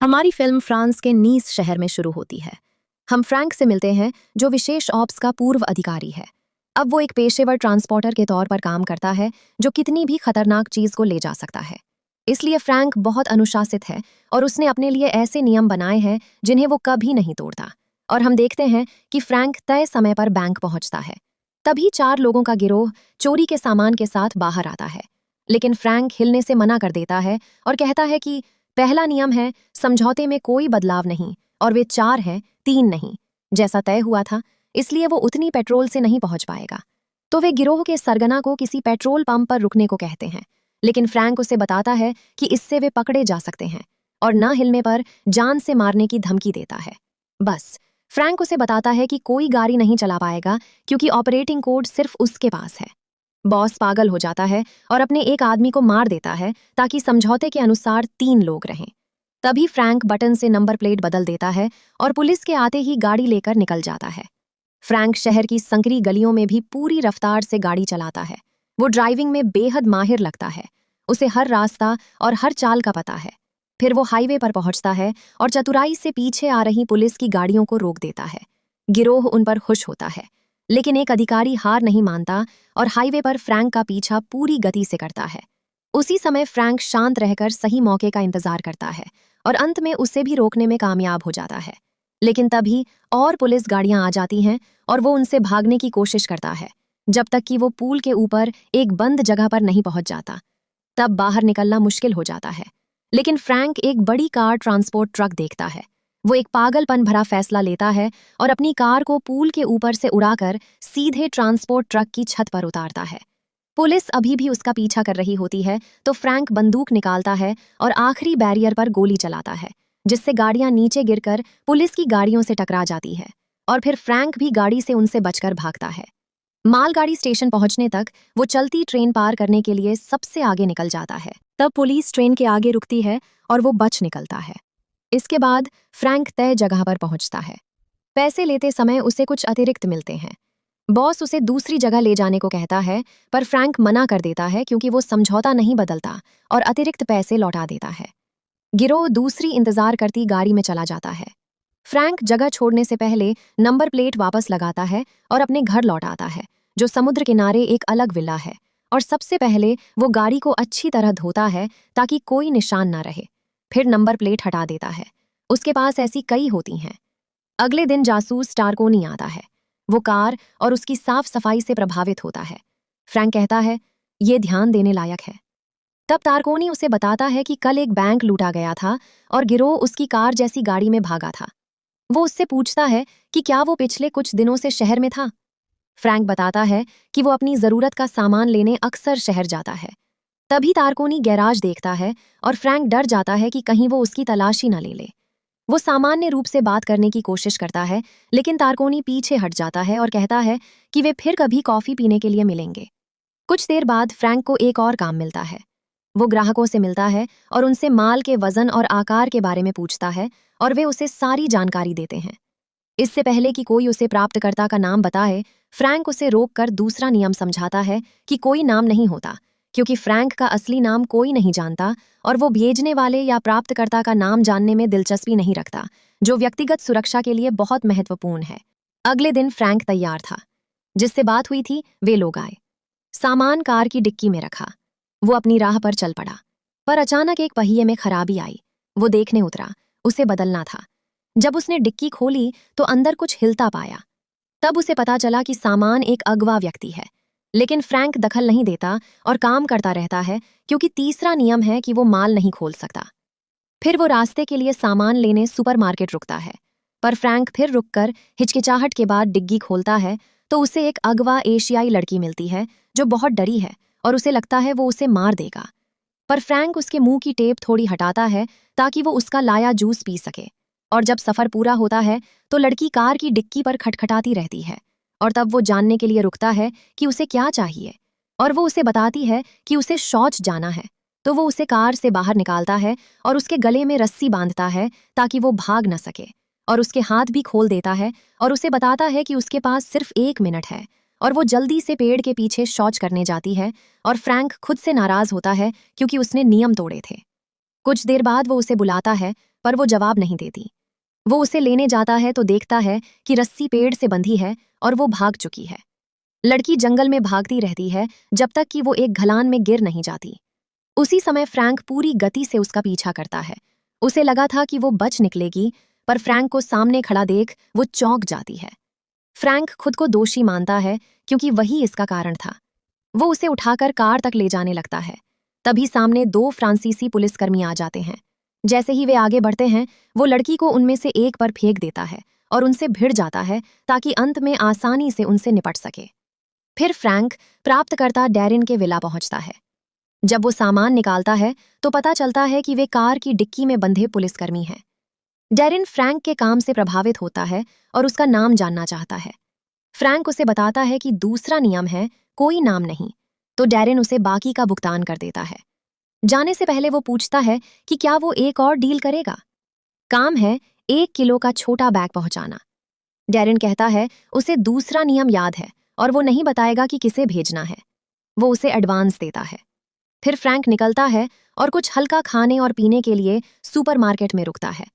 हमारी film France के नीस शहर में शुरू होती है। हम फ्रैंक से मिलते हैं, जो विशेष ऑप्स का पूर्व अधिकारी है। अब वो एक पेशेवर ट्रांसपोर्टर के तौर पर काम करता है, जो कितनी भी खतरनाक चीज को ले जा सकता है। इसलिए फ्रैंक बहुत अनुशासित है और उसने अपने लिए ऐसे नियम बनाए हैं जिन्हें वो कभी नहीं तोड़ता। और हम देखते हैं कि फ्रैंक तय समय पर बैंक पहुंचता है। तभी 4 लोगों का गिरोह चोरी के सामान के साथ बाहर आता है। लेकिन फ्रैंक हिलने से मना कर देता है और कहता है कि पहला नियम है, समझौते में कोई बदलाव नहीं, और वे 4 हैं, 3 नहीं, जैसा तय हुआ था। इसलिए वो उतनी पेट्रोल से नहीं पहुंच पाएगा। तो वे गिरोह के सरगना को किसी पेट्रोल पंप पर रुकने को कहते हैं। लेकिन फ्रैंक उसे बताता है कि इससे वे पकड़े जा सकते हैं और न हिलने पर जान से मारने की धमकी देता है। बस फ्रैंक उसे बताता है कि कोई गाड़ी नहीं चला पाएगा, क्योंकि ऑपरेटिंग कोड सिर्फ उसके पास है। बॉस पागल हो जाता है और अपने एक आदमी को मार देता है ताकि समझौते के अनुसार 3 लोग रहें। तभी फ्रैंक बटन से नंबर प्लेट बदल देता है और पुलिस के आते ही गाड़ी लेकर निकल जाता है। फ्रैंक शहर की संकरी गलियों में भी पूरी रफ्तार से गाड़ी चलाता है। वो ड्राइविंग में बेहद माहिर लगता है। उसे हर रास्ता और हर चाल का पता है। फिर वो हाईवे पर पहुंचता है और चतुराई से पीछे आ रही पुलिस की गाड़ियों को रोक देता है। गिरोह उन पर खुश होता है, लेकिन एक अधिकारी हार नहीं मानता और हाईवे पर फ्रैंक का पीछा पूरी गति से करता है। उसी समय फ्रैंक शांत रहकर सही मौके का इंतजार करता है और अंत में उसे भी रोकने में कामयाब हो जाता है। लेकिन तभी और पुलिस गाड़ियां आ जाती हैं और वो उनसे भागने की कोशिश करता है, जब तक कि वो पुल के ऊपर एक बंद जगह पर नहीं पहुंच जाता। तब बाहर निकलना मुश्किल हो जाता है। लेकिन फ्रैंक एक बड़ी कार ट्रांसपोर्ट ट्रक देखता है। वो एक पागलपन भरा फैसला लेता है और अपनी कार को पुल के ऊपर से उड़ाकर सीधे ट्रांसपोर्ट ट्रक की छत पर उतारता है। पुलिस अभी भी उसका पीछा कर रही होती है, तो फ्रैंक बंदूक निकालता है और आखिरी बैरियर पर गोली चलाता है, जिससे गाड़ियां नीचे गिरकर पुलिस की गाड़ियों से टकरा जाती है। और फिर फ्रैंक भी गाड़ी से उनसे बचकर भागता है। मालगाड़ी स्टेशन पहुंचने तक वो चलती ट्रेन पार करने के लिए सबसे आगे निकल जाता है। तब पुलिस ट्रेन के आगे रुकती है और वो बच निकलता है। इसके बाद फ्रैंक तय जगह पर पहुंचता है। पैसे लेते समय उसे कुछ अतिरिक्त मिलते हैं। बॉस उसे दूसरी जगह ले जाने को कहता है, पर फ्रैंक मना कर देता है क्योंकि वो समझौता नहीं बदलता और अतिरिक्त पैसे लौटा देता है। गिरोह दूसरी इंतजार करती गाड़ी में चला जाता है। फ्रैंक जगह छोड़ने से पहले नंबर प्लेट वापस लगाता है और अपने घर लौट आता है, जो समुद्र किनारे एक अलग विला है। और सबसे पहले वो गाड़ी को अच्छी तरह धोता है ताकि कोई निशान ना रहे। फिर नंबर प्लेट हटा देता है। उसके पास ऐसी कई होती हैं। अगले दिन जासूस टारकोनी आता है। वो कार और उसकी साफ सफाई से प्रभावित होता है। फ्रैंक कहता है, ये ध्यान देने लायक है। तब तारकोनी उसे बताता है कि कल एक बैंक लूटा गया था और गिरोह उसकी कार जैसी गाड़ी में भागा था। वो उससे पूछता है कि क्या वो पिछले कुछ दिनों से शहर में था। फ्रैंक बताता है कि वो अपनी जरूरत का सामान लेने अक्सर शहर जाता है। तभी तारकोनी गैराज देखता है और फ्रैंक डर जाता है कि कहीं वो उसकी तलाशी न ले ले। वो सामान्य रूप से बात करने की कोशिश करता है, लेकिन तारकोनी पीछे हट जाता है और कहता है कि वे फिर कभी कॉफी पीने के लिए मिलेंगे। कुछ देर बाद फ्रैंक को एक और काम मिलता है। वो ग्राहकों से मिलता है और उनसे माल के वजन और आकार के बारे में पूछता है, और वे उसे सारी जानकारी देते हैं। इससे पहले कि कोई उसे प्राप्तकर्ता का नाम बताए, फ्रैंक उसे रोककर दूसरा नियम समझाता है कि कोई नाम नहीं होता, क्योंकि फ्रैंक का असली नाम कोई नहीं जानता और वो भेजने वाले या प्राप्तकर्ता का नाम जानने में दिलचस्पी नहीं रखता, जो व्यक्तिगत सुरक्षा के लिए बहुत महत्वपूर्ण है। अगले दिन फ्रैंक तैयार था। जिससे बात हुई थी वे लोग आए। सामान कार की डिक्की में रखा। वो अपनी राह पर चल पड़ा, पर अचानक एक पहिए में खराबी आई। वो देखने उतरा, उसे बदलना था। जब उसने डिक्की खोली तो अंदर कुछ हिलता पाया। तब उसे पता चला कि सामान एक अगवा व्यक्ति है। लेकिन फ्रैंक दखल नहीं देता और काम करता रहता है, क्योंकि तीसरा नियम है कि वो माल नहीं खोल सकता। फिर वो रास्ते के लिए सामान लेने सुपरमार्केट रुकता है, पर फ्रैंक फिर रुककर हिचकिचाहट के बाद डिग्गी खोलता है तो उसे एक अगवा एशियाई लड़की मिलती है, जो बहुत डरी है और उसे लगता है वो उसे मार देगा। पर फ्रैंक उसके मुंह की टेप थोड़ी हटाता है ताकि वो उसका लाया जूस पी सके। और जब सफर पूरा होता है तो लड़की कार की डिक्की पर खटखटाती रहती है, और तब वो जानने के लिए रुकता है कि उसे क्या चाहिए। और वो उसे बताती है कि उसे शौच जाना है। तो वो उसे कार से बाहर निकालता है और उसके गले में रस्सी बांधता है ताकि वो भाग न सके, और उसके हाथ भी खोल देता है और उसे बताता है कि उसके पास सिर्फ 1 मिनट है। और वो जल्दी से पेड़ के पीछे शौच करने जाती है, और फ्रैंक खुद से नाराज होता है क्योंकि उसने नियम तोड़े थे। कुछ देर बाद वो उसे बुलाता है, पर वो जवाब नहीं देती। वो उसे लेने जाता है तो देखता है कि रस्सी पेड़ से बंधी है और वो भाग चुकी है। लड़की जंगल में भागती रहती है जब तक कि वो एक ढलान में गिर नहीं जाती। उसी समय फ्रैंक पूरी गति से उसका पीछा करता है। उसे लगा था कि वो बच निकलेगी, पर फ्रैंक को सामने खड़ा देख वो चौंक जाती है। फ्रैंक खुद को दोषी मानता है क्योंकि वही इसका कारण था। वो उसे उठाकर कार तक ले जाने लगता है। तभी सामने 2 फ्रांसीसी पुलिसकर्मी आ जाते हैं। जैसे ही वे आगे बढ़ते हैं, वो लड़की को उनमें से एक पर फेंक देता है और उनसे भिड़ जाता है ताकि अंत में आसानी से उनसे निपट सके। फिर फ्रैंक प्राप्तकर्ता डैरिन के विला पहुंचता है। जब वो सामान निकालता है तो पता चलता है कि वे कार की डिक्की में बंधे पुलिसकर्मी हैं। डैरिन फ्रैंक के काम से प्रभावित होता है और उसका नाम जानना चाहता है। फ्रैंक उसे बताता है कि दूसरा नियम है, कोई नाम नहीं, तो डैरिन उसे बाकी का भुगतान कर देता है। जाने से पहले वो पूछता है कि क्या वो एक और डील करेगा। काम है 1 किलो का छोटा बैग पहुंचाना। डैरिन कहता है उसे दूसरा नियम याद है और वो नहीं बताएगा कि किसे भेजना है। वो उसे एडवांस देता है। फिर फ्रैंक निकलता है और कुछ हल्का खाने और पीने के लिए सुपरमार्केट में रुकता है।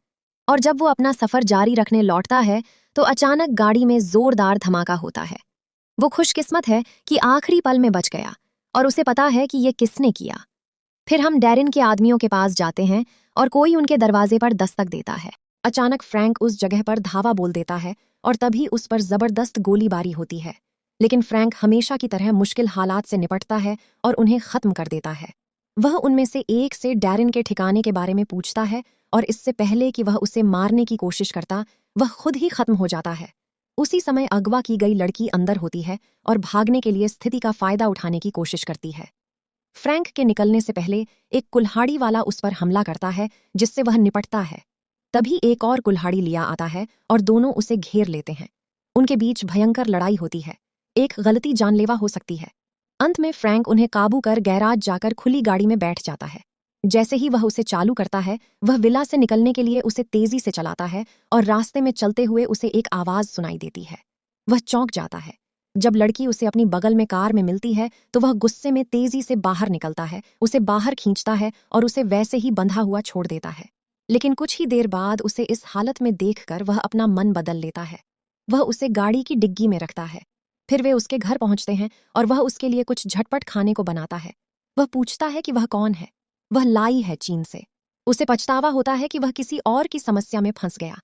और जब वो अपना सफर जारी रखने लौटता है तो अचानक गाड़ी में जोरदार धमाका होता है। वो खुशकिस्मत है कि आखिरी पल में बच गया और उसे पता है कि ये किसने किया। फिर हम डैरिन के आदमियों के पास जाते हैं और कोई उनके दरवाजे पर दस्तक देता है। अचानक फ्रैंक उस जगह पर धावा बोल देता है और तभी उस पर जबरदस्त गोलीबारी होती है। लेकिन फ्रैंक हमेशा की तरह मुश्किल हालात से निपटता है और उन्हें खत्म कर देता है। वह उनमें से एक से डैरिन के ठिकाने के बारे में पूछता है और इससे पहले कि वह उसे मारने की कोशिश करता, वह खुद ही खत्म हो जाता है। उसी समय अगवा की गई लड़की अंदर होती है और भागने के लिए स्थिति का फायदा उठाने की कोशिश करती है। फ्रैंक के निकलने से पहले एक कुल्हाड़ी वाला उस पर हमला करता है, जिससे वह निपटता है। तभी एक और कुल्हाड़ी लिया आता है और दोनों उसे घेर लेते हैं। उनके बीच भयंकर लड़ाई होती है। एक गलती जानलेवा हो सकती है। अंत में फ्रैंक उन्हें काबू कर गैराज जाकर खुली गाड़ी में बैठ जाता है। जैसे ही वह उसे चालू करता है, वह विला से निकलने के लिए उसे तेजी से चलाता है और रास्ते में चलते हुए उसे एक आवाज सुनाई देती है। वह चौंक जाता है। जब लड़की उसे अपनी बगल में कार में मिलती है तो वह गुस्से में तेजी से बाहर निकलता है, उसे बाहर खींचता है और उसे वैसे ही बंधा हुआ छोड़ देता है। लेकिन कुछ ही देर बाद उसे इस हालत में देखकर वह अपना मन बदल लेता है। वह उसे गाड़ी की डिग्गी में रखता है। फिर वे उसके घर पहुंचते हैं और वह उसके लिए कुछ झटपट खाने को बनाता है। वह पूछता है कि वह कौन है। वह लाई है, चीन से। उसे पछतावा होता है कि वह किसी और की समस्या में फंस गया।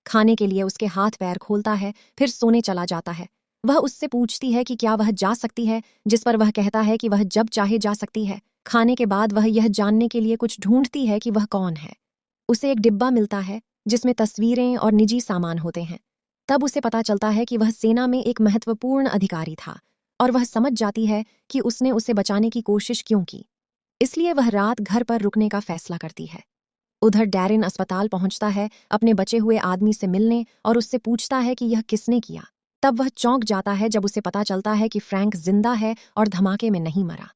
खाने के लिए उसके हाथ पैर खोलता है, फिर सोने चला जाता है। वह उससे पूछती है कि क्या वह जा सकती है, जिस पर वह कहता है कि वह जब चाहे जा सकती है। खाने के बाद वह यह जानने के लिए कुछ ढूंढती है कि वह कौन है। उसे एक डिब्बा मिलता है जिसमें तस्वीरें और निजी सामान होते हैं। तब उसे पता चलता है कि वह सेना में एक महत्वपूर्ण अधिकारी था और वह समझ जाती है कि उसने उसे बचाने की कोशिश क्यों की। इसलिए वह रात घर पर रुकने का फैसला करती है। उधर डैरिन अस्पताल पहुंचता है अपने बचे हुए आदमी से मिलने और उससे पूछता है कि यह किसने किया। तब वह चौंक जाता है जब उसे पता चलता है कि फ्रैंक जिंदा है और धमाके में नहीं मरा।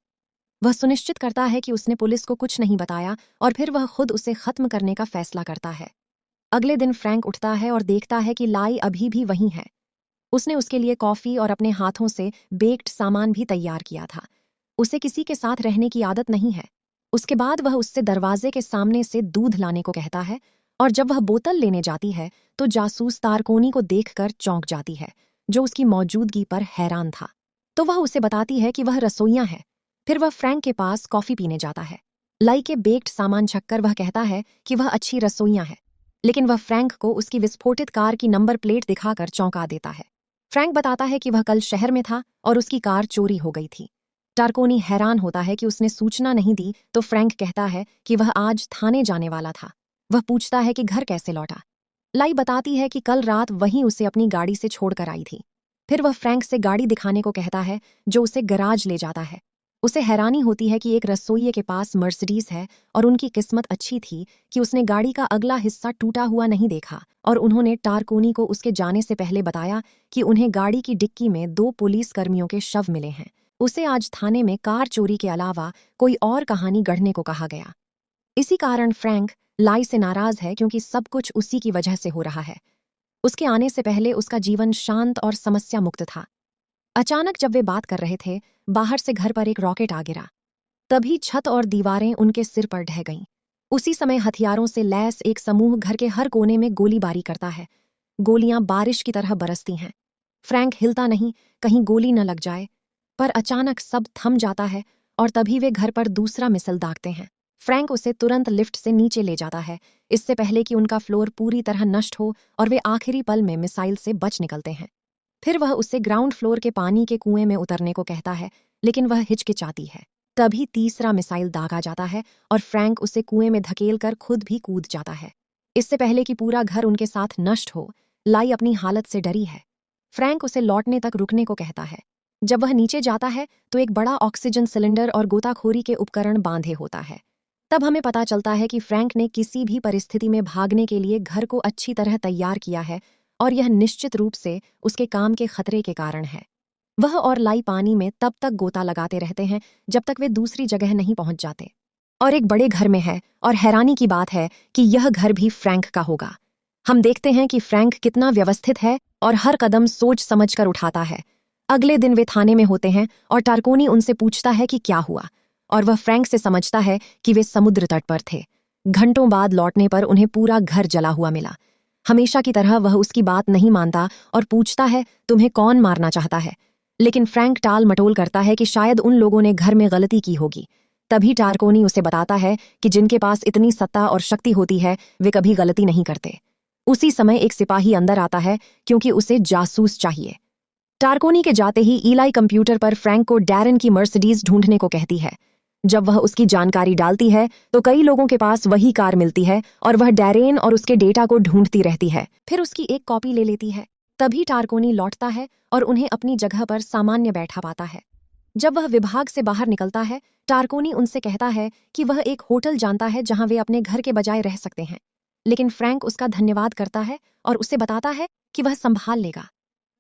वह सुनिश्चित करता है कि उसने पुलिस को कुछ नहीं बताया और फिर वह खुद उसे खत्म करने का फैसला करता है। अगले दिन फ्रैंक उठता है और देखता है कि लाई अभी भी वहीं है। उसने उसके लिए कॉफी और अपने हाथों से बेक्ड सामान भी तैयार किया था। उसे किसी के साथ रहने की आदत नहीं है। उसके बाद वह उससे दरवाजे के सामने से दूध लाने को कहता है और जब वह बोतल लेने जाती है तो जासूस तारकोनी को देखकर चौंक जाती है, जो उसकी मौजूदगी पर हैरान था। तो वह उसे बताती है कि वह रसोइया है। फिर वह फ्रैंक के पास कॉफी पीने जाता है। लाई के बेक्ड सामान छककर वह कहता है कि वह अच्छी रसोइया है, लेकिन वह फ्रैंक को उसकी विस्फोटित कार की नंबर प्लेट दिखाकर चौंका देता है। फ्रैंक बताता है कि वह कल शहर में था और उसकी कार चोरी हो गई थी। टारकोनी हैरान होता है कि उसने सूचना नहीं दी, तो फ्रैंक कहता है कि वह आज थाने जाने वाला था। वह पूछता है कि घर कैसे लौटा। लाई बताती है कि कल रात वहीं उसे अपनी गाड़ी से छोड़कर आई थी। फिर वह फ्रैंक से गाड़ी दिखाने को कहता है, जो उसे गराज ले जाता है। उसे हैरानी होती है कि एक रसोइये के पास मर्सिडीज है और उनकी किस्मत अच्छी थी कि उसने गाड़ी का अगला हिस्सा टूटा हुआ नहीं देखा और उन्होंने टारकोनी को उसके जाने से पहले बताया कि उन्हें गाड़ी की डिक्की में 2 पुलिसकर्मियों के शव मिले हैं। उसे आज थाने में कार चोरी के अलावा कोई और कहानी गढ़ने को कहा गया। इसी कारण फ्रैंक लाई से नाराज है क्योंकि सब कुछ उसी की वजह से हो रहा है। उसके आने से पहले उसका जीवन शांत और समस्या मुक्त था। अचानक जब वे बात कर रहे थे, बाहर से घर पर एक रॉकेट आ गिरा। तभी छत और दीवारें उनके सिर पर ढह गईं। उसी समय हथियारों से लैस एक समूह घर के हर कोने में गोलीबारी करता है। गोलियां बारिश की तरह बरसती हैं। फ्रैंक हिलता नहीं, कहीं गोली न लग जाए। पर अचानक सब थम जाता है और तभी वे घर पर दूसरा मिसाइल दागते हैं। फ्रैंक उसे तुरंत लिफ्ट से नीचे ले जाता है, इससे पहले कि उनका फ्लोर पूरी तरह नष्ट हो और वे आखिरी पल में मिसाइल से बच निकलते हैं। फिर वह उसे ग्राउंड फ्लोर के पानी के कुएं में उतरने को कहता है, लेकिन वह हिचकिचाती है। तभी तीसरा मिसाइल दागा जाता है और फ्रैंक उसे कुएं में धकेल कर खुद भी कूद जाता है। इससे पहले कि पूरा घर उनके साथ नष्ट हो, लाई अपनी हालत से डरी है। फ्रैंक उसे लौटने तक रुकने को कहता है। जब वह नीचे जाता है तो एक बड़ा ऑक्सीजन सिलेंडर और गोताखोरी के उपकरण बांधे होता है। तब हमें पता चलता है कि फ्रैंक ने किसी भी परिस्थिति में भागने के लिए घर को अच्छी तरह तैयार किया है और यह निश्चित रूप से उसके काम के खतरे के कारण है। वह और लाई पानी में तब तक गोता लगाते रहते हैं जब तक वे दूसरी जगह नहीं पहुंच जाते। और एक बड़े घर में है, और हैरानी की बात है कि यह घर भी फ्रैंक का होगा। हम देखते हैं कि फ्रैंक कितना व्यवस्थित है और हर कदम सोच समझ कर उठाता है। अगले दिन वे थाने में होते हैं और टारकोनी उनसे पूछता है कि क्या हुआ, और वह फ्रैंक से समझता है कि वे समुद्र तट पर थे। घंटों बाद लौटने पर उन्हें पूरा घर जला हुआ मिला। हमेशा की तरह वह उसकी बात नहीं मानता और पूछता है, तुम्हें कौन मारना चाहता है? लेकिन फ्रैंक टाल मटोल करता है कि शायद उन लोगों ने घर में गलती की होगी। तभी टारकोनी उसे बताता है कि जिनके पास इतनी सत्ता और शक्ति होती है वे कभी गलती नहीं करते। उसी समय एक सिपाही अंदर आता है क्योंकि उसे जासूस चाहिए। टारकोनी के जाते ही ईलाई कंप्यूटर पर फ्रैंक को डैरेन की मर्सिडीज ढूंढने को कहती है। जब वह उसकी जानकारी डालती है तो कई लोगों के पास वही कार मिलती है और वह डैरेन और उसके डेटा को ढूंढती रहती है, फिर उसकी एक कॉपी ले लेती है। तभी टारकोनी लौटता है और उन्हें अपनी जगह पर सामान्य बैठा पाता है। जब वह विभाग से बाहर निकलता है, टारकोनी उनसे कहता है कि वह एक होटल जानता है जहां वे अपने घर के बजाय रह सकते हैं। लेकिन फ्रैंक उसका धन्यवाद करता है और उसे बताता है कि वह संभाल लेगा।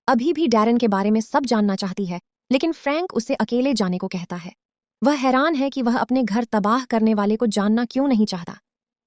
अभी भी डैरेन के बारे में सब जानना चाहती है, लेकिन फ्रैंक उसे अकेले जाने को कहता है। वह हैरान है कि वह अपने घर तबाह करने वाले को जानना क्यों नहीं चाहता।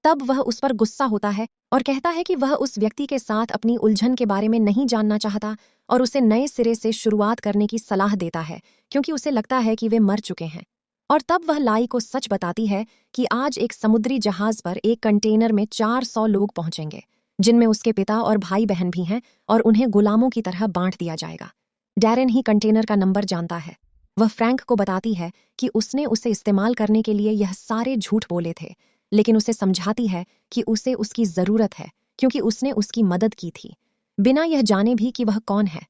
तब वह उस पर गुस्सा होता है और कहता है कि वह उस व्यक्ति के साथ अपनी उलझन के बारे में नहीं जानना चाहता और उसे नए सिरे से शुरुआत करने की सलाह देता है, क्योंकि उसे लगता है कि वे मर चुके हैं। और तब वह लाई को सच बताती है कि आज एक समुद्री जहाज पर एक कंटेनर में 400 लोग पहुंचेंगे, जिनमें उसके पिता और भाई बहन भी हैं, और उन्हें गुलामों की तरह बांट दिया जाएगा। डैरेन ही कंटेनर का नंबर जानता है। वह फ्रैंक को बताती है कि उसने उसे इस्तेमाल करने के लिए यह सारे झूठ बोले थे, लेकिन उसे समझाती है कि उसे उसकी जरूरत है क्योंकि उसने उसकी मदद की थी, बिना यह जाने भी कि वह कौन है।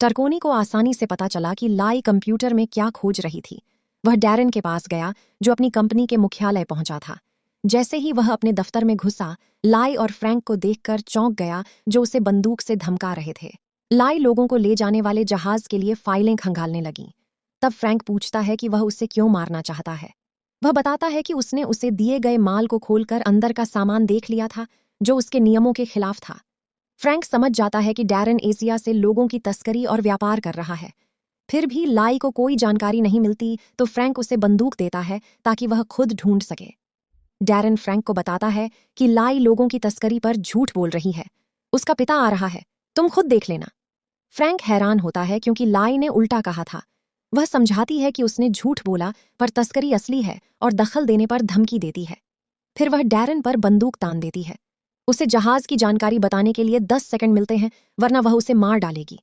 टारकोनी को आसानी से पता चला कि लाई कंप्यूटर में क्या खोज रही थी। वह डैरेन के पास गया, जो अपनी कंपनी के मुख्यालय पहुंचा था। जैसे ही वह अपने दफ्तर में घुसा, लाई और फ्रैंक को देखकर चौंक गया, जो उसे बंदूक से धमका रहे थे। लाई लोगों को ले जाने वाले जहाज के लिए फाइलें खंगालने लगी। तब फ्रैंक पूछता है कि वह उसे क्यों मारना चाहता है। वह बताता है कि उसने उसे दिए गए माल को खोलकर अंदर का सामान देख लिया था, जो उसके नियमों के खिलाफ था। फ्रैंक समझ जाता है कि डैरेन एशिया से लोगों की तस्करी और व्यापार कर रहा है। फिर भी लाई को कोई जानकारी नहीं मिलती, तो फ्रैंक उसे बंदूक देता है ताकि वह खुद ढूंढ सके। डैरेन फ्रैंक को बताता है कि लाई लोगों की तस्करी पर झूठ बोल रही है। उसका पिता आ रहा है, तुम खुद देख लेना। फ्रैंक हैरान होता है क्योंकि लाई ने उल्टा कहा था। वह समझाती है कि उसने झूठ बोला, पर तस्करी असली है और दखल देने पर धमकी देती है। फिर वह डैरेन पर बंदूक तान देती है। उसे जहाज की जानकारी बताने के लिए 10 सेकंड मिलते हैं, वरना वह उसे मार डालेगी।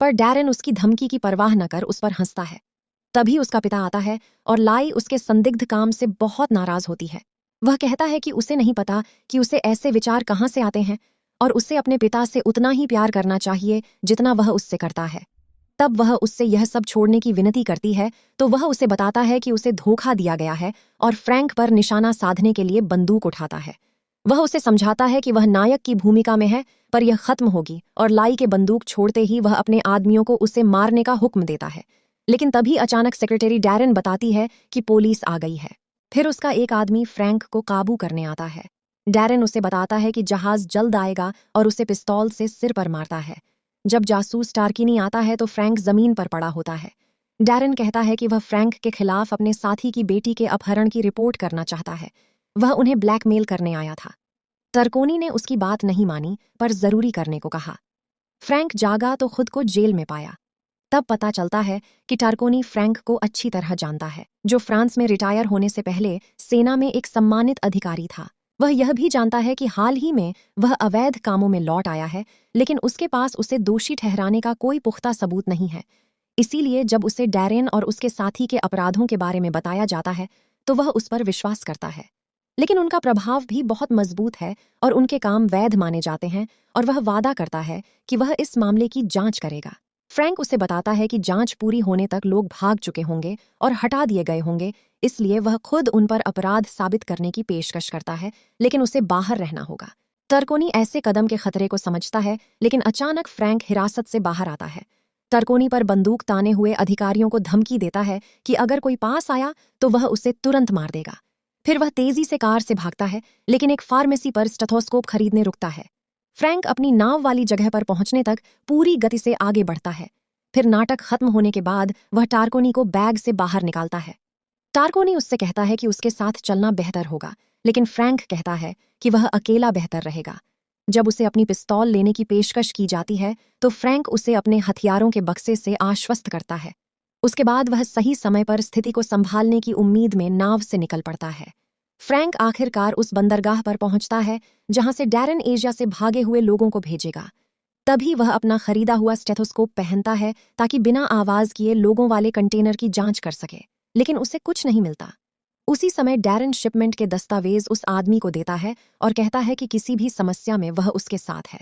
पर डैरेन उसकी धमकी की परवाह न कर उस पर हंसता है। तभी उसका पिता आता है और लाई उसके संदिग्ध काम से बहुत नाराज होती है। वह कहता है कि उसे नहीं पता कि उसे ऐसे विचार कहाँ से आते हैं और उसे अपने पिता से उतना ही प्यार करना चाहिए जितना वह उससे करता है। तब वह उससे यह सब छोड़ने की विनती करती है, तो वह उसे बताता है कि उसे धोखा दिया गया है और फ्रैंक पर निशाना साधने के लिए बंदूक उठाता है। वह उसे समझाता है कि वह नायक की भूमिका में है, पर यह खत्म होगी, और लाई के बंदूक छोड़ते ही वह अपने आदमियों को उसे मारने का हुक्म देता है। लेकिन तभी अचानक सेक्रेटरी डैरेन बताती है कि पुलिस आ गई है। फिर उसका एक आदमी फ्रैंक को काबू करने आता है। डैरेन उसे बताता है कि जहाज जल्द आएगा और उसे पिस्तौल से सिर पर मारता है। जब जासूस टारकिनी आता है तो फ्रैंक जमीन पर पड़ा होता है। डैरेन कहता है कि वह फ्रैंक के खिलाफ अपने साथी की बेटी के अपहरण की रिपोर्ट करना चाहता है। वह उन्हें ब्लैकमेल करने आया था। टारकोनी ने उसकी बात नहीं मानी, पर जरूरी करने को कहा। फ्रैंक जागा तो खुद को जेल में पाया। तब पता चलता है कि टारकोनी फ्रैंक को अच्छी तरह जानता है, जो फ्रांस में रिटायर होने से पहले सेना में एक सम्मानित अधिकारी था। वह यह भी जानता है कि हाल ही में वह अवैध कामों में लौट आया है, लेकिन उसके पास उसे दोषी ठहराने का कोई पुख्ता सबूत नहीं है। इसीलिए जब उसे डैरेन और उसके साथी के अपराधों के बारे में बताया जाता है तो वह उस पर विश्वास करता है। लेकिन उनका प्रभाव भी बहुत मजबूत है और उनके काम वैध माने जाते हैं और वह वादा करता है कि वह इस मामले की जांच करेगा। फ्रैंक उसे बताता है कि जांच पूरी होने तक लोग भाग चुके होंगे और हटा दिए गए होंगे, इसलिए वह खुद उन पर अपराध साबित करने की पेशकश करता है, लेकिन उसे बाहर रहना होगा। टर्कोनी ऐसे कदम के खतरे को समझता है, लेकिन अचानक फ्रैंक हिरासत से बाहर आता है। टर्कोनी पर बंदूक ताने हुए अधिकारियों को धमकी देता है कि अगर कोई पास आया तो वह उसे तुरंत मार देगा। फिर वह तेजी से कार से भागता है, लेकिन एक फार्मेसी पर स्टेथोस्कोप खरीदने रुकता है। फ्रैंक अपनी नाव वाली जगह पर पहुंचने तक पूरी गति से आगे बढ़ता है। फिर नाटक खत्म होने के बाद वह टार्कोनी को बैग से बाहर निकालता है। टार्कोनी उससे कहता है कि उसके साथ चलना बेहतर होगा, लेकिन फ्रैंक कहता है कि वह अकेला बेहतर रहेगा। जब उसे अपनी पिस्तौल लेने की पेशकश की जाती है तो फ्रैंक उसे अपने हथियारों के बक्से से आश्वस्त करता है। उसके बाद वह सही समय पर स्थिति को संभालने की उम्मीद में नाव से निकल पड़ता है। फ्रैंक आखिरकार उस बंदरगाह पर पहुंचता है जहां से डैरेन एशिया से भागे हुए लोगों को भेजेगा। तभी वह अपना खरीदा हुआ स्टेथोस्कोप पहनता है ताकि बिना आवाज किए लोगों वाले कंटेनर की जांच कर सके, लेकिन उसे कुछ नहीं मिलता। उसी समय डैरेन शिपमेंट के दस्तावेज उस आदमी को देता है और कहता है कि किसी भी समस्या में वह उसके साथ है।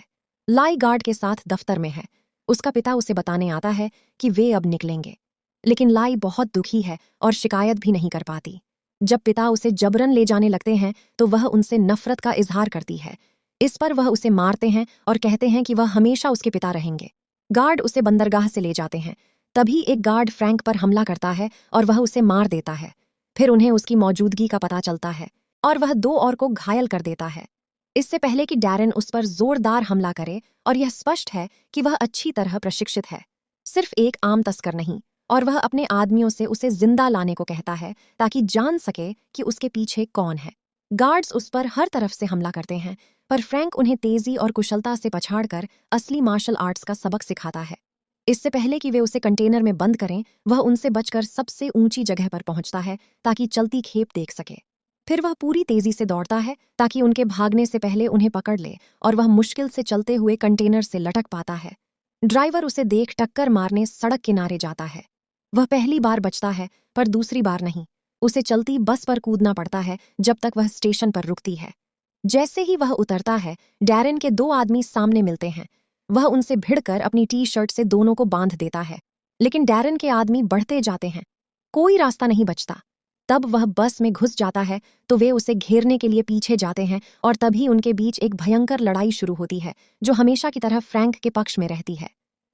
लाई गार्ड के साथ दफ्तर में है। उसका पिता उसे बताने आता है कि वे अब निकलेंगे, लेकिन लाई बहुत दुखी है और शिकायत भी नहीं कर पाती। जब पिता उसे जबरन ले जाने लगते हैं तो वह उनसे नफरत का इजहार करती है। इस पर वह उसे मारते हैं और कहते हैं कि वह हमेशा उसके पिता रहेंगे। गार्ड उसे बंदरगाह से ले जाते हैं। तभी एक गार्ड फ्रैंक पर हमला करता है और वह उसे मार देता है। फिर उन्हें उसकी मौजूदगी का पता चलता है और वह 2 और को घायल कर देता है। इससे पहले कि डैरेन उस पर जोरदार हमला करे, और यह स्पष्ट है कि वह अच्छी तरह प्रशिक्षित है, सिर्फ एक आम तस्कर नहीं, और वह अपने आदमियों से उसे जिंदा लाने को कहता है ताकि जान सके कि उसके पीछे कौन है। गार्ड्स उस पर हर तरफ से हमला करते हैं, पर फ्रैंक उन्हें तेजी और कुशलता से पछाड़कर असली मार्शल आर्ट्स का सबक सिखाता है। इससे पहले कि वे उसे कंटेनर में बंद करें, वह उनसे बचकर सबसे ऊंची जगह पर पहुंचता है ताकि चलती खेप देख सके। फिर वह पूरी तेजी से दौड़ता है ताकि उनके भागने से पहले उन्हें पकड़ ले, और वह मुश्किल से चलते हुए कंटेनर से लटक पाता है। ड्राइवर उसे देख टक्कर मारने सड़क किनारे जाता है। वह पहली बार बचता है, पर दूसरी बार नहीं। उसे चलती बस पर कूदना पड़ता है जब तक वह स्टेशन पर रुकती है। जैसे ही वह उतरता है, डैरेन के 2 आदमी सामने मिलते हैं। वह उनसे भिड़कर अपनी टी-शर्ट से दोनों को बांध देता है, लेकिन डैरेन के आदमी बढ़ते जाते हैं। कोई रास्ता नहीं बचता। तब वह बस में घुस जाता है तो वे उसे घेरने के लिए पीछे जाते हैं, और तभी उनके बीच एक भयंकर लड़ाई शुरू होती है जो हमेशा की तरह फ्रैंक के पक्ष में रहती है।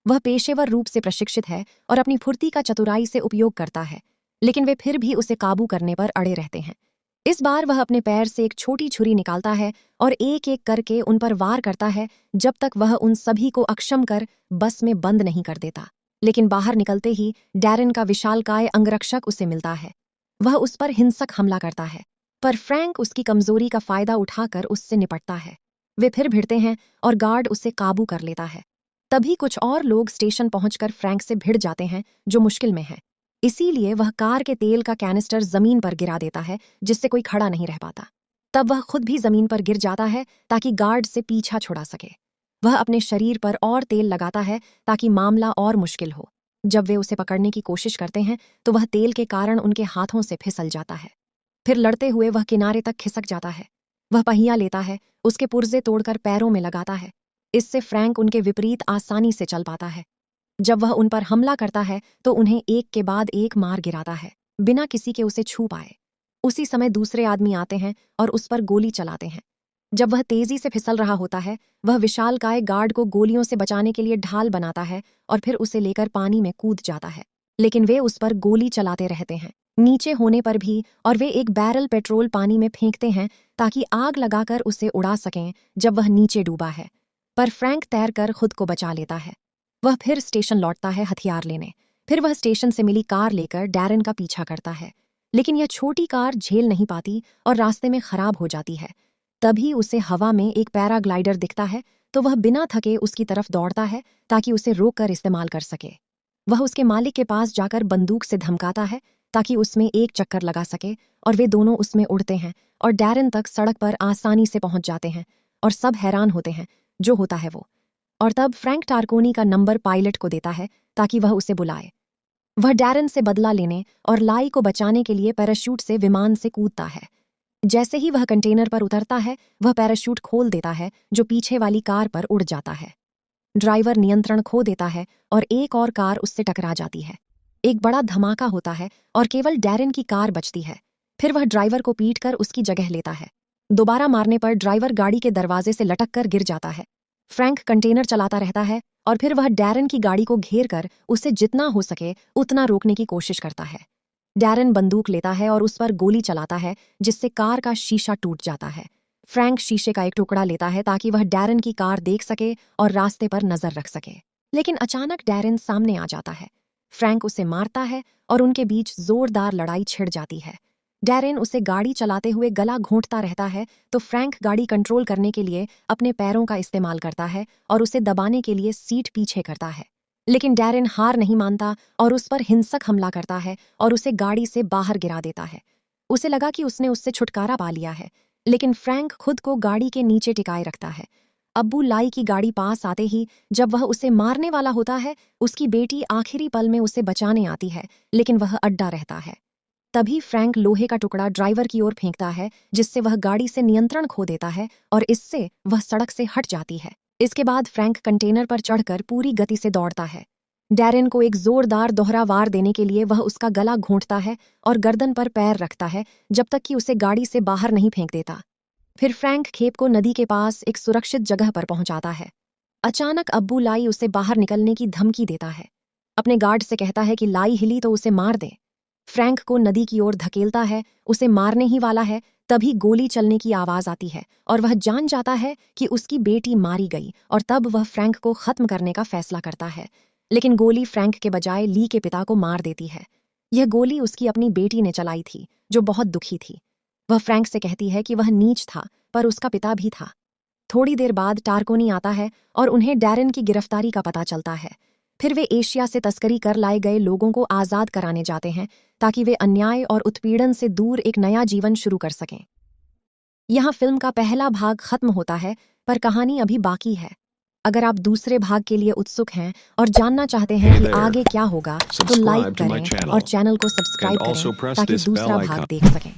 वह पेशेवर रूप से प्रशिक्षित है और अपनी फुर्ती का चतुराई से उपयोग करता है, लेकिन वे फिर भी उसे काबू करने पर अड़े रहते हैं। इस बार वह अपने पैर से एक छोटी छुरी निकालता है और एक एक करके उन पर वार करता है जब तक वह उन सभी को अक्षम कर बस में बंद नहीं कर देता। लेकिन बाहर निकलते ही डैरेन का विशालकाय अंगरक्षक उसे मिलता है। वह उस पर हिंसक हमला करता है, पर फ्रैंक उसकी कमजोरी का फायदा उठाकर उससे निपटता है। वे फिर भिड़ते हैं और गार्ड उसे काबू कर लेता है। तभी कुछ और लोग स्टेशन पहुंचकर फ्रैंक से भिड़ जाते हैं, जो मुश्किल में है। इसीलिए वह कार के तेल का कैनिस्टर जमीन पर गिरा देता है, जिससे कोई खड़ा नहीं रह पाता। तब वह खुद भी जमीन पर गिर जाता है ताकि गार्ड से पीछा छुड़ा सके। वह अपने शरीर पर और तेल लगाता है ताकि मामला और मुश्किल हो। जब वे उसे पकड़ने की कोशिश करते हैं तो वह तेल के कारण उनके हाथों से फिसल जाता है। फिर लड़ते हुए वह किनारे तक खिसक जाता है। वह पहिया लेता है, उसके पुर्जे तोड़कर पैरों में लगाता है। इससे फ्रैंक उनके विपरीत आसानी से चल पाता है। जब वह उन पर हमला करता है तो उन्हें एक के बाद एक मार गिराता है, बिना किसी के उसे छू पाए। उसी समय दूसरे आदमी आते हैं और उस पर गोली चलाते हैं। जब वह तेजी से फिसल रहा होता है, वह विशालकाय गार्ड को गोलियों से बचाने के लिए ढाल बनाता है और फिर उसे लेकर पानी में कूद जाता है। लेकिन वे उस पर गोली चलाते रहते हैं, नीचे होने पर भी, और वे एक बैरल पेट्रोल पानी में फेंकते हैं ताकि आग लगाकर उसे उड़ा सकें जब वह नीचे डूबा है। पर फ्रैंक तैरकर खुद को बचा लेता है। वह फिर स्टेशन लौटता है हथियार लेने। फिर वह स्टेशन से मिली कार लेकर डैरेन का पीछा करता है, लेकिन यह छोटी कार झेल नहीं पाती और रास्ते में खराब हो जाती है। तभी उसे हवा में एक पैराग्लाइडर दिखता है, तो वह बिना थके उसकी तरफ दौड़ता है ताकि उसे रोककर इस्तेमाल कर सके। वह उसके मालिक के पास जाकर बंदूक से धमकाता है, ताकि उसमें एक चक्कर लगा सके और वे दोनों उसमें उड़ते हैं और डैरेन तक सड़क पर आसानी से पहुंच जाते हैं और सब हैरान होते हैं जो होता है वो। और तब फ्रैंक टारकोनी का नंबर पायलट को देता है ताकि वह उसे बुलाए। वह डैरेन से बदला लेने और लाई को बचाने के लिए पैराशूट से विमान से कूदता है। जैसे ही वह कंटेनर पर उतरता है वह पैराशूट खोल देता है जो पीछे वाली कार पर उड़ जाता है। ड्राइवर नियंत्रण खो देता है और एक और कार उससे टकरा जाती है। एक बड़ा धमाका होता है और केवल डैरेन की कार बचती है। फिर वह ड्राइवर को पीटकर उसकी जगह लेता है। दोबारा मारने पर ड्राइवर गाड़ी के दरवाजे से लटक कर गिर जाता है। फ्रैंक कंटेनर चलाता रहता है और फिर वह डैरेन की गाड़ी को घेर कर उसे जितना हो सके उतना रोकने की कोशिश करता है। डैरेन बंदूक लेता है और उस पर गोली चलाता है जिससे कार का शीशा टूट जाता है। फ्रैंक शीशे का एक टुकड़ा लेता है ताकि वह डैरेन की कार देख सके और रास्ते पर नजर रख सके। लेकिन अचानक डैरेन सामने आ जाता है। फ्रैंक उसे मारता है और उनके बीच जोरदार लड़ाई छिड़ जाती है। डैरेन उसे गाड़ी चलाते हुए गला घोंटता रहता है तो फ्रैंक गाड़ी कंट्रोल करने के लिए अपने पैरों का इस्तेमाल करता है और उसे दबाने के लिए सीट पीछे करता है। लेकिन डैरेन हार नहीं मानता और उस पर हिंसक हमला करता है और उसे गाड़ी से बाहर गिरा देता है। उसे लगा कि उसने उससे छुटकारा पा लिया है, लेकिन फ्रैंक खुद को गाड़ी के नीचे टिकाए रखता है। अब्बू लाई की गाड़ी पास आते ही जब वह उसे मारने वाला होता है, उसकी बेटी आखिरी पल में उसे बचाने आती है, लेकिन वह अड्डा रहता है। तभी फ्रैंक लोहे का टुकड़ा ड्राइवर की ओर फेंकता है जिससे वह गाड़ी से नियंत्रण खो देता है और इससे वह सड़क से हट जाती है। इसके बाद फ्रैंक कंटेनर पर चढ़कर पूरी गति से दौड़ता है। डैरेन को एक जोरदार दोहरा वार देने के लिए वह उसका गला घोंटता है और गर्दन पर पैर रखता है जब तक कि उसे गाड़ी से बाहर नहीं फेंक देता। फिर फ्रैंक खेप को नदी के पास एक सुरक्षित जगह पर पहुंचाता है। अचानक अब्बू लाई उसे बाहर निकलने की धमकी देता है। अपने गार्ड से कहता है कि लाई हिली तो उसे मार दे। फ्रैंक को नदी की ओर धकेलता है, उसे मारने ही वाला है, तभी गोली चलने की आवाज आती है और वह जान जाता है कि उसकी बेटी मारी गई और तब वह फ्रैंक को खत्म करने का फैसला करता है। लेकिन गोली फ्रैंक के बजाय ली के पिता को मार देती है। यह गोली उसकी अपनी बेटी ने चलाई थी जो बहुत दुखी थी। वह फ्रैंक से कहती है कि वह नीच था पर उसका पिता भी था। थोड़ी देर बाद टारकोनी आता है और उन्हें डैरेन की गिरफ्तारी का पता चलता है। फिर वे एशिया से तस्करी कर लाए गए लोगों को आज़ाद कराने जाते हैं ताकि वे अन्याय और उत्पीड़न से दूर एक नया जीवन शुरू कर सकें। यहाँ फिल्म का पहला भाग खत्म होता है पर कहानी अभी बाकी है। अगर आप दूसरे भाग के लिए उत्सुक हैं और जानना चाहते हैं कि आगे क्या होगा तो लाइक करें और चैनल को सब्सक्राइब करें ताकि दूसरा भाग देख सकें।